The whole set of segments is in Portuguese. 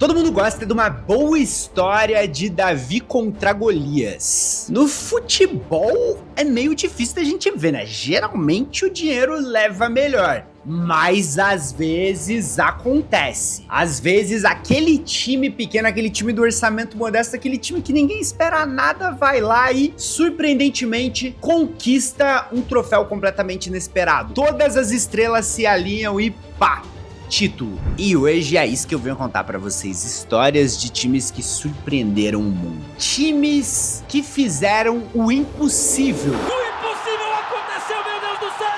Todo mundo gosta de uma boa história de Davi contra Golias. No futebol é meio difícil da gente ver, né? Geralmente o dinheiro leva melhor, mas às vezes acontece. Às vezes aquele time pequeno, aquele time do orçamento modesto, aquele time que ninguém espera nada, vai lá e surpreendentemente conquista um troféu completamente inesperado. Todas as estrelas se alinham e pá! Título. E hoje é isso que eu venho contar pra vocês, histórias de times que surpreenderam o mundo. Times que fizeram o impossível. O impossível aconteceu, meu Deus do céu!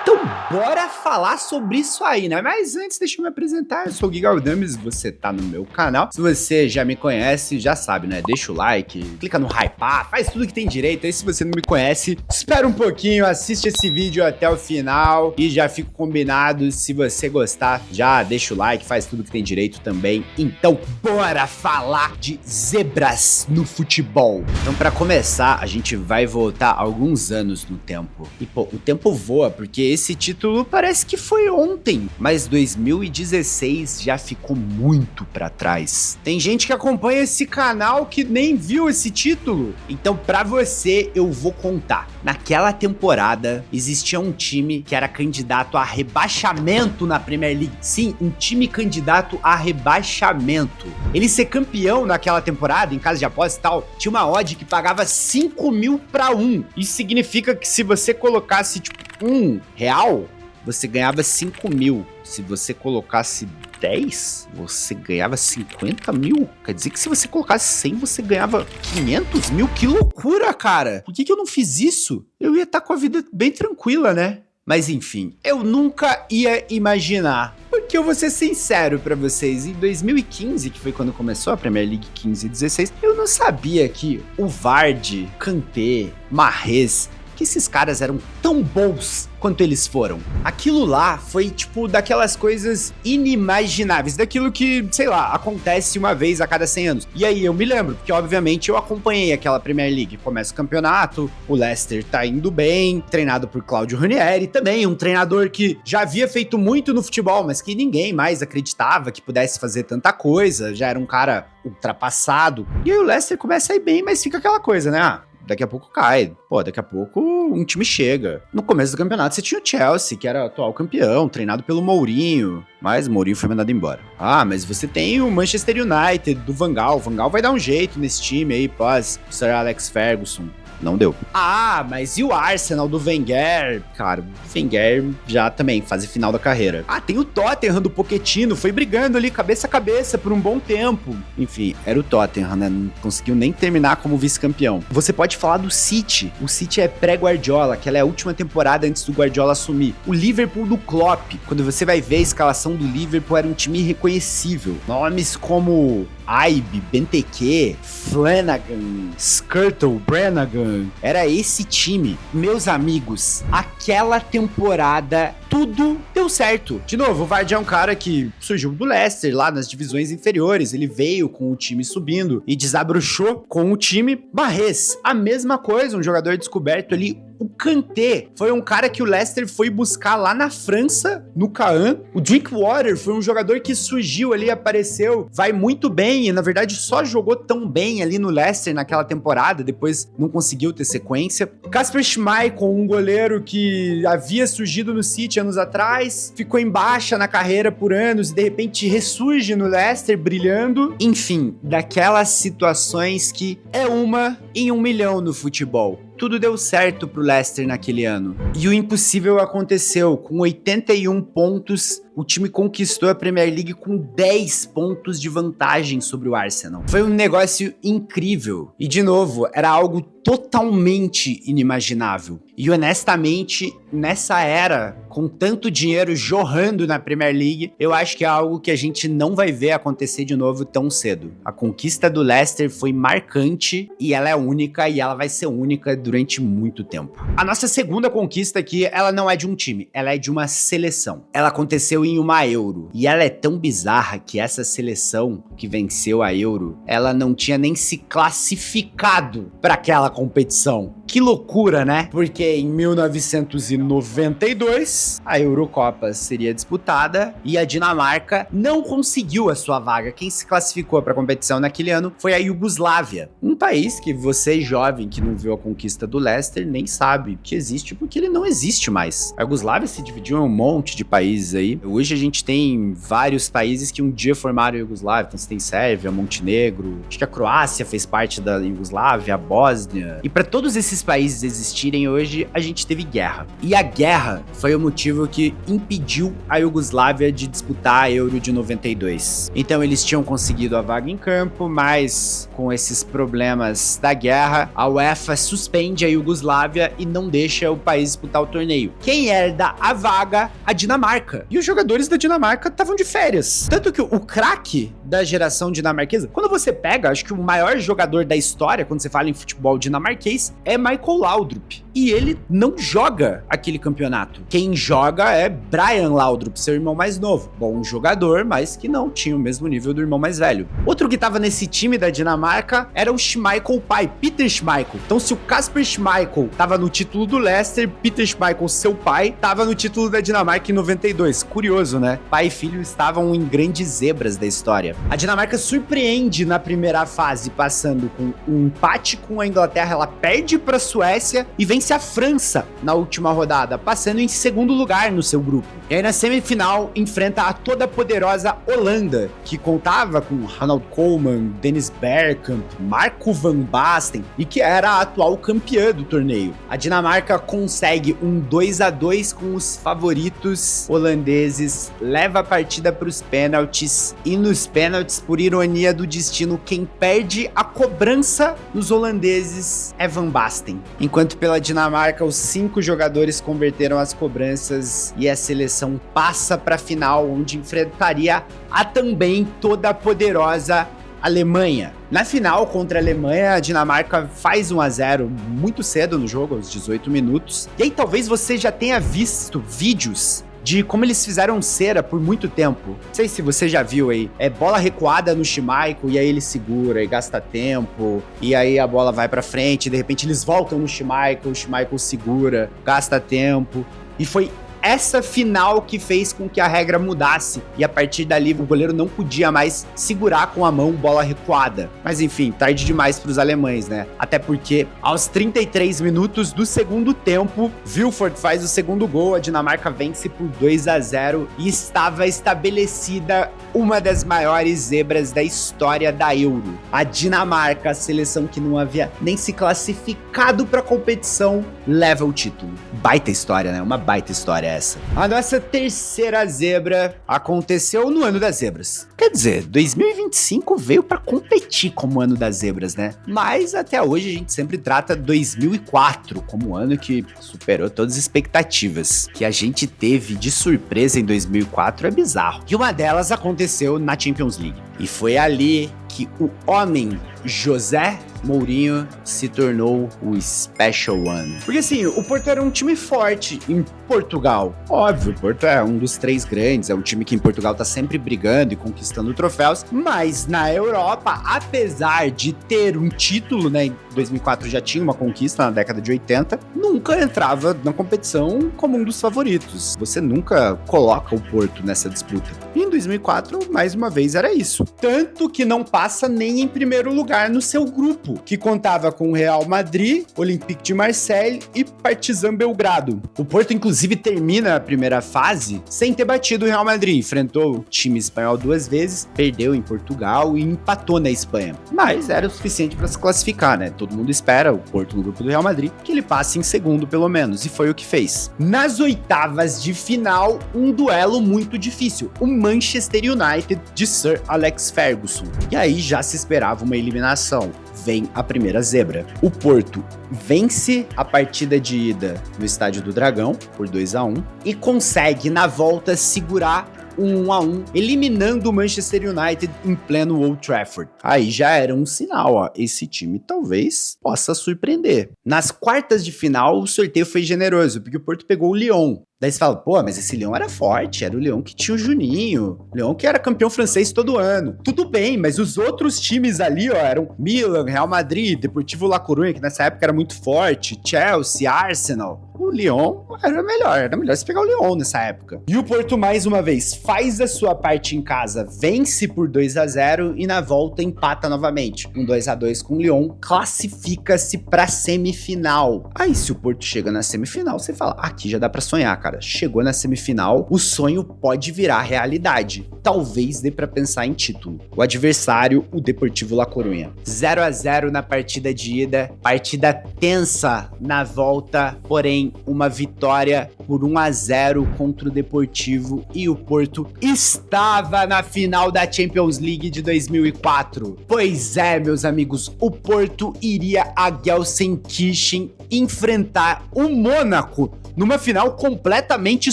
Então bora falar sobre isso aí, né? Mas antes deixa eu me apresentar, eu sou o Gui Galdames, você tá no meu canal. Se você já me conhece, já sabe, né? Deixa o like, clica no hypar, faz tudo que tem direito. Aí se você não me conhece, espera um pouquinho, assiste esse vídeo até o final e já fico combinado, se você gostar, já deixa o like, faz tudo que tem direito também. Então bora falar de zebras no futebol. Então pra começar, a gente vai voltar alguns anos no tempo. E pô, o tempo voa, porque esse título parece que foi ontem, mas 2016 já ficou muito pra trás. Tem gente que acompanha esse canal que nem viu esse título. Então pra você eu vou contar. Naquela temporada existia um time que era candidato a rebaixamento na Premier League. Sim, um time candidato a rebaixamento. Ele ser campeão naquela temporada, em casa de aposta e tal, tinha uma odd que pagava 5 mil pra 1. Isso significa que se você colocasse tipo R$1, você ganhava 5 mil. Se você colocasse 10, você ganhava 50 mil. Quer dizer que se você colocasse 100, você ganhava 500 mil. Que loucura, cara! Por que eu não fiz isso? Eu ia estar com a vida bem tranquila, né? Mas enfim, eu nunca ia imaginar. Porque eu vou ser sincero pra vocês, em 2015, que foi quando começou a Premier League 15 e 16, eu não sabia que o Vardy, Kanté, Mahrez, que esses caras eram tão bons quanto eles foram. Aquilo lá foi tipo daquelas coisas inimagináveis, daquilo que, sei lá, acontece uma vez a cada 100 anos. E aí eu me lembro, porque obviamente eu acompanhei aquela Premier League. Começa o campeonato, o Leicester tá indo bem, treinado por Claudio Ranieri, também um treinador que já havia feito muito no futebol, mas que ninguém mais acreditava que pudesse fazer tanta coisa, já era um cara ultrapassado. E aí o Leicester começa a ir bem, mas fica aquela coisa, né? Daqui a pouco cai. Pô, daqui a pouco um time chega. No começo do campeonato você tinha o Chelsea, que era atual campeão, treinado pelo Mourinho. Mas o Mourinho foi mandado embora. Ah, mas você tem o Manchester United, do Van Gaal. O Van Gaal vai dar um jeito nesse time aí, pós o Sir Alex Ferguson. Não deu. Ah, mas e o Arsenal do Wenger? Cara, o Wenger já também, fase final da carreira. Ah, tem o Tottenham do Pochettino, foi brigando ali cabeça a cabeça por um bom tempo. Enfim, era o Tottenham, né? Não conseguiu nem terminar como vice-campeão. Você pode falar do City. O City é pré-Guardiola, aquela é a última temporada antes do Guardiola assumir. O Liverpool do Klopp. Quando você vai ver a escalação do Liverpool, era um time irreconhecível. Nomes como Ibe, Benteke, Flanagan, Skirtle, Brannagan. Era esse time. Meus amigos, aquela temporada tudo deu certo. De novo, o Vardy é um cara que surgiu do Leicester, lá nas divisões inferiores. Ele veio com o time subindo e desabrochou com o time. Mahrez, a mesma coisa, um jogador descoberto ali. O Kanté foi um cara que o Leicester foi buscar lá na França, no Caen. O Drinkwater foi um jogador que surgiu ali, apareceu, vai muito bem e na verdade só jogou tão bem ali no Leicester naquela temporada, depois não conseguiu ter sequência. Kasper Schmeichel, um goleiro que havia surgido no City anos atrás, ficou em baixa na carreira por anos e de repente ressurge no Leicester brilhando. Enfim, daquelas situações que é uma em 1 milhão no futebol. Tudo deu certo pro Leicester naquele ano. E o impossível aconteceu. Com 81 pontos, o time conquistou a Premier League com 10 pontos de vantagem sobre o Arsenal. Foi um negócio incrível. E, de novo, era algo totalmente inimaginável. E, honestamente, nessa era, com tanto dinheiro jorrando na Premier League, eu acho que é algo que a gente não vai ver acontecer de novo tão cedo. A conquista do Leicester foi marcante e ela é única e ela vai ser única durante muito tempo. A nossa segunda conquista aqui, ela não é de um time, ela é de uma seleção. Ela aconteceu em uma Euro e ela é tão bizarra que essa seleção que venceu a Euro, ela não tinha nem se classificado para aquela competição. Que loucura, né? Porque em 1992, a Eurocopa seria disputada e a Dinamarca não conseguiu a sua vaga. Quem se classificou para a competição naquele ano foi a Iugoslávia, um país que você, jovem, que não viu a conquista do Leicester, nem sabe que existe, porque ele não existe mais. A Iugoslávia se dividiu em um monte de países aí. Hoje a gente tem vários países que um dia formaram a Iugoslávia. Então você tem Sérvia, Montenegro, acho que a Croácia fez parte da Iugoslávia, a Bósnia. E para todos esses países existirem hoje, a gente teve guerra. E a guerra foi o motivo que impediu a Iugoslávia de disputar a Euro de 92. Então eles tinham conseguido a vaga em campo, mas com esses problemas da guerra, a UEFA suspende a Iugoslávia e não deixa o país disputar o torneio. Quem herda a vaga? A Dinamarca. E os jogadores da Dinamarca estavam de férias. Tanto que o craque da geração dinamarquesa, quando você pega, acho que o maior jogador da história, quando você fala em futebol dinamarquês, é Michael Laudrup. E ele não joga aquele campeonato. Quem joga é Brian Laudrup, seu irmão mais novo. Bom jogador, mas que não tinha o mesmo nível do irmão mais velho. Outro que tava nesse time da Dinamarca era o Schmeichel pai, Peter Schmeichel. Então se o Kasper Schmeichel tava no título do Leicester, Peter Schmeichel, seu pai, tava no título da Dinamarca em 92. Curioso, né? Pai e filho estavam em grandes zebras da história. A Dinamarca surpreende na primeira fase, passando com um empate com a Inglaterra. Ela perde para a Suécia e vence a França na última rodada, passando em segundo lugar no seu grupo. E aí na semifinal enfrenta a toda poderosa Holanda, que contava com Ronald Koeman, Dennis Bergkamp, Marco van Basten e que era a atual campeã do torneio. A Dinamarca consegue um 2-2 com os favoritos holandeses, leva a partida para os pênaltis e nos pênaltis, por ironia do destino, quem perde a cobrança dos holandeses é Van Basten. Enquanto pela Dinamarca, os 5 jogadores converteram as cobranças e a seleção passa para a final, onde enfrentaria a também toda poderosa Alemanha. Na final contra a Alemanha, a Dinamarca faz 1-0 muito cedo no jogo, aos 18 minutos. E aí talvez você já tenha visto vídeos de como eles fizeram cera por muito tempo. Não sei se você já viu aí. É bola recuada no Schmeichel e aí ele segura e gasta tempo. E aí a bola vai pra frente e de repente eles voltam no Schmeichel, o Schmeichel segura, gasta tempo. E foi essa final que fez com que a regra mudasse e a partir dali o goleiro não podia mais segurar com a mão bola recuada. Mas enfim, tarde demais para os alemães, né? Até porque aos 33 minutos do segundo tempo, Vilford faz o segundo gol, a Dinamarca vence por 2-0 e estava estabelecida uma das maiores zebras da história da Euro. A Dinamarca, a seleção que não havia nem se classificado para a competição, leva o título. Baita história, né? Uma baita história essa. A nossa terceira zebra aconteceu no ano das zebras. Quer dizer, 2025 veio para competir como ano das zebras, né? Mas até hoje a gente sempre trata 2004 como o ano que superou todas as expectativas. Que a gente teve de surpresa em 2004 é bizarro. E uma delas aconteceu na Champions League. E foi ali que o homem José Mourinho se tornou o Special One. Porque assim, o Porto era um time forte em Portugal. Óbvio, o Porto é um dos 3 grandes, é um time que em Portugal tá sempre brigando e conquistando troféus, mas na Europa, apesar de ter um título, né, em 2004 já tinha uma conquista na década de 80, nunca entrava na competição como um dos favoritos. Você nunca coloca o Porto nessa disputa. E em 2004, mais uma vez, era isso. Tanto que não passa nem em primeiro lugar no seu grupo, que contava com Real Madrid, Olympique de Marseille e Partizan Belgrado. O Porto, inclusive, termina a primeira fase sem ter batido o Real Madrid. Enfrentou o time espanhol 2 vezes, perdeu em Portugal e empatou na Espanha. Mas era o suficiente para se classificar, né? Todo mundo espera o Porto no grupo do Real Madrid que ele passe em segundo, pelo menos, e foi o que fez. Nas oitavas de final, um duelo muito difícil. O Manchester United de Sir Alex Ferguson. E aí já se esperava uma eliminação. Vem a primeira zebra. O Porto vence a partida de ida no Estádio do Dragão por 2-1 e consegue na volta segurar um 1-1, eliminando o Manchester United em pleno Old Trafford. Aí já era um sinal, ó, esse time talvez possa surpreender. Nas quartas de final, o sorteio foi generoso, porque o Porto pegou o Lyon. Daí você fala, pô, mas esse Lyon era forte, era o Lyon que tinha o Juninho, o Lyon que era campeão francês todo ano. Tudo bem, mas os outros times ali, ó, eram Milan, Real Madrid, Deportivo La Coruña, que nessa época era muito forte, Chelsea, Arsenal. O Lyon era melhor você pegar o Lyon nessa época. E o Porto, mais uma vez, faz a sua parte em casa, vence por 2-0 e na volta empata novamente. Um 2-2 com o Lyon, classifica-se pra semifinal. Aí se o Porto chega na semifinal, você fala, aqui já dá pra sonhar, cara. Chegou na semifinal, o sonho pode virar realidade. Talvez dê pra pensar em título. O adversário, o Deportivo La Coruña. 0-0 na partida de ida, partida tensa na volta, porém uma vitória por 1-0 contra o Deportivo e o Porto estava na final da Champions League de 2004. Pois é, meus amigos, o Porto iria a Gelsenkirchen enfrentar o Mônaco numa final completamente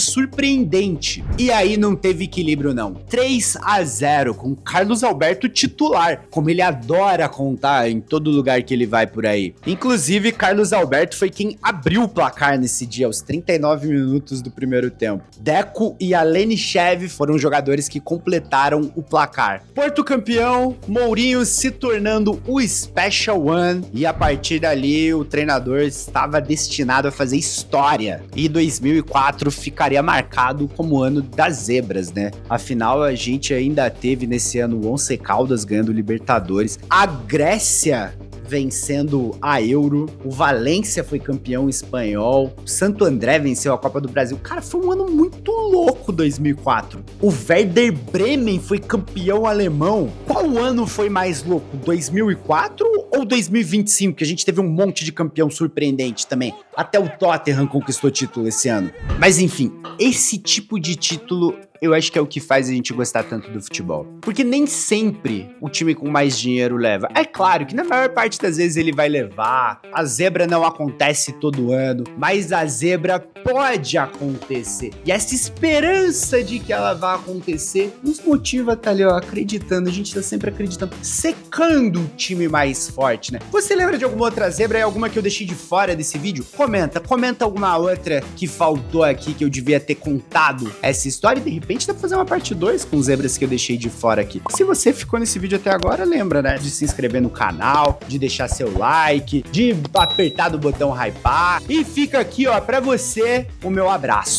surpreendente. E aí não teve equilíbrio não. 3-0 com Carlos Alberto titular, como ele adora contar em todo lugar que ele vai por aí. Inclusive, Carlos Alberto foi quem abriu o placar nesse dia, aos 39 minutos do primeiro tempo. Deco e Alenichev foram jogadores que completaram o placar. Porto campeão, Mourinho se tornando o Special One, e a partir dali o treinador estava destinado a fazer história. E 2004 ficaria marcado como o ano das zebras, né? Afinal, a gente ainda teve nesse ano o Once Caldas ganhando Libertadores, a Grécia vencendo a Euro, o Valência foi campeão espanhol, o Santo André venceu a Copa do Brasil. Cara, foi um ano muito louco 2004. O Werder Bremen foi campeão alemão. Qual ano foi mais louco, 2004 ou 2025, que a gente teve um monte de campeão surpreendente também? Até o Tottenham conquistou título esse ano. Mas enfim, esse tipo de título eu acho que é o que faz a gente gostar tanto do futebol. Porque nem sempre o time com mais dinheiro leva. É claro que na maior parte das vezes ele vai levar. A zebra não acontece todo ano, mas a zebra pode acontecer. E essa esperança de que ela vai acontecer nos motiva a estar ali, ó, acreditando. A gente tá sempre acreditando, secando o time mais forte, né? Você lembra de alguma outra zebra? É alguma que eu deixei de fora desse vídeo? Comenta alguma outra que faltou aqui, que eu devia ter contado essa história, e de repente dá pra fazer uma parte 2 com zebras que eu deixei de fora aqui. Se você ficou nesse vídeo até agora, lembra, né? De se inscrever no canal, de deixar seu like, de apertar do botão hypar. E fica aqui, ó, pra você o meu abraço.